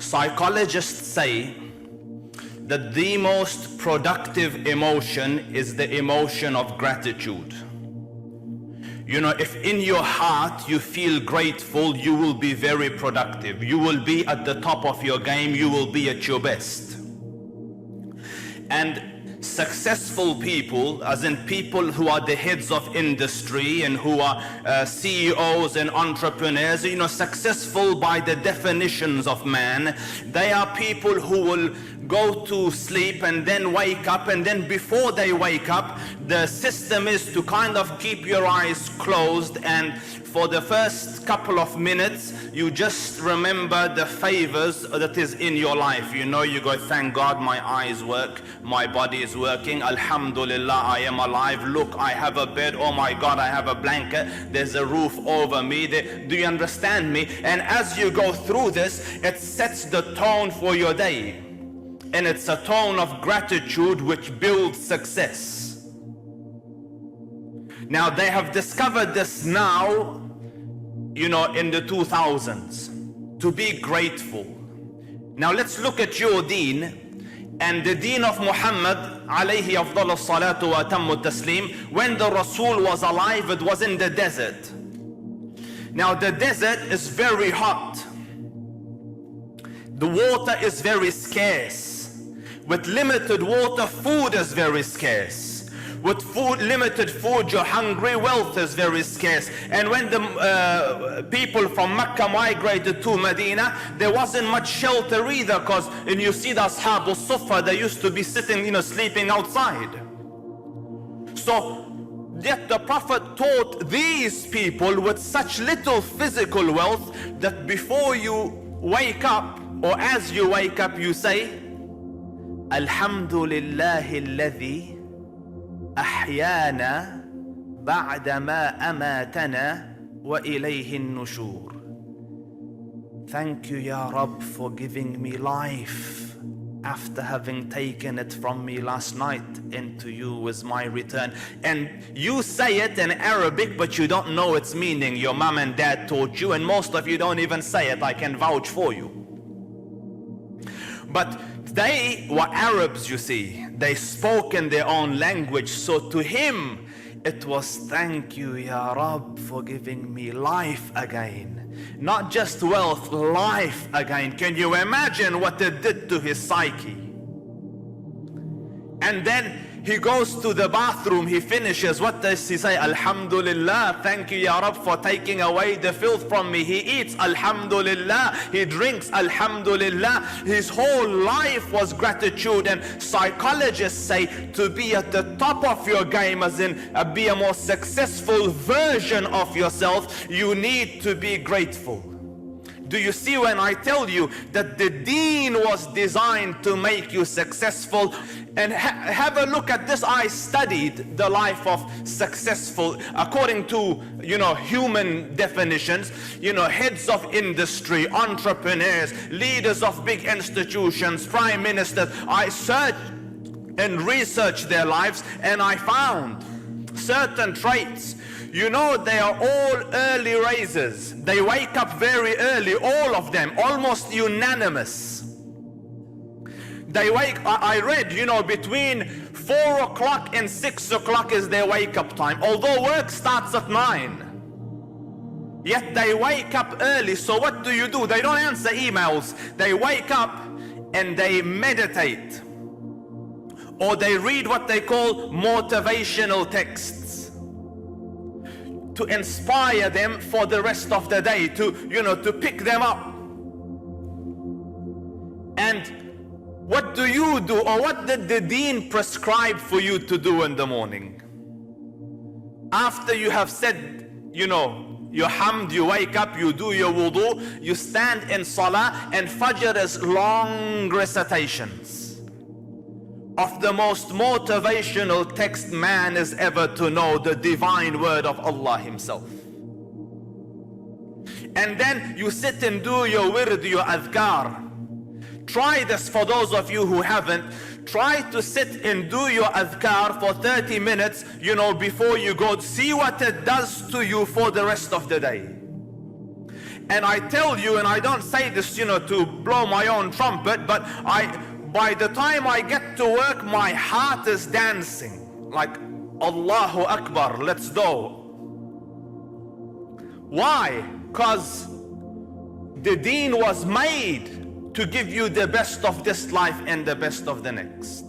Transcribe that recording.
Psychologists say that the most productive emotion is the emotion of gratitude. You know, if in your heart you feel grateful, you will be very productive. You will be at the top of your game. You will be at your best. And successful people, as in people who are the heads of industry and who are CEOs and entrepreneurs, you know, successful by the definitions of man, they are people who will go to sleep and then wake up, and then before they wake up, the system is to kind of keep your eyes closed, and for the first couple of minutes you just remember the favors that is in your life. You know, you go, thank God my eyes work, my body is working, Alhamdulillah, I am alive, look, I have a bed, oh my God, I have a blanket, there's a roof over me. Do you understand me? And as you go through this, it sets the tone for your day, and it's a tone of gratitude which builds success. Now they have discovered this now, you know, in the 2000s, to be grateful. Now let's look at your deen and the deen of Muhammad alayhi afdal salatu wa atammu taslim. When the Rasul was alive, it was in the desert. Now the desert is very hot. The water is very scarce. With limited water, food is very scarce. With limited food, you're hungry, wealth is very scarce. And when the people from Mecca migrated to Medina, there wasn't much shelter either, because, and you see the Ashab al-Sufa, they used to be sitting, you know, sleeping outside. So, yet the Prophet taught these people with such little physical wealth that before you wake up, or as you wake up, you say, Alhamdulillahi alladhi أحيانا بعدما أماتنا وإليه النشور. Thank you, Ya Rabb, for giving me life after having taken it from me last night. Into you is my return. And you say it in Arabic, but you don't know its meaning. Your mom and dad taught you, and most of you don't even say it. I can vouch for you. But they were Arabs, you see. They spoke in their own language. So to him, it was thank you, Ya Rabb, for giving me life again. Not just wealth, life again. Can you imagine what it did to his psyche? And then he goes to the bathroom, he finishes. What does he say? Alhamdulillah, thank you, Ya Rab, for taking away the filth from me. He eats, Alhamdulillah. He drinks, Alhamdulillah. His whole life was gratitude. And psychologists say to be at the top of your game, as in be a more successful version of yourself, you need to be grateful. Do you see when I tell you that the deen was designed to make you successful? And have a look at this. I studied the life of successful according to, you know, human definitions, you know, heads of industry, entrepreneurs, leaders of big institutions, prime ministers. I searched and researched their lives, and I found certain traits. You know, they are all early risers. They wake up very early, all of them, almost unanimous. They wake, I read, you know, between 4 o'clock and 6 o'clock is their wake up time, although work starts at 9. Yet they wake up early. So what do? They don't answer emails. They wake up and they meditate, or they read what they call motivational texts to inspire them for the rest of the day, to, you know, to pick them up. And what do you do, or what did the deen prescribe for you to do in the morning? After you have said, you know, your hamd, you wake up, you do your wudu, you stand in salah, and fajr is long recitations of the most motivational text man is ever to know, the divine word of Allah Himself. And then you sit and do your wird, your adhkar. Try this for those of you who haven't. Try to sit and do your adhkar for 30 minutes, you know, before you go. See what it does to you for the rest of the day. And I tell you, and I don't say this, to blow my own trumpet, but by the time I get to work, my heart is dancing. Like, Allahu Akbar, let's go. Why? Because the deen was made to give you the best of this life and the best of the next.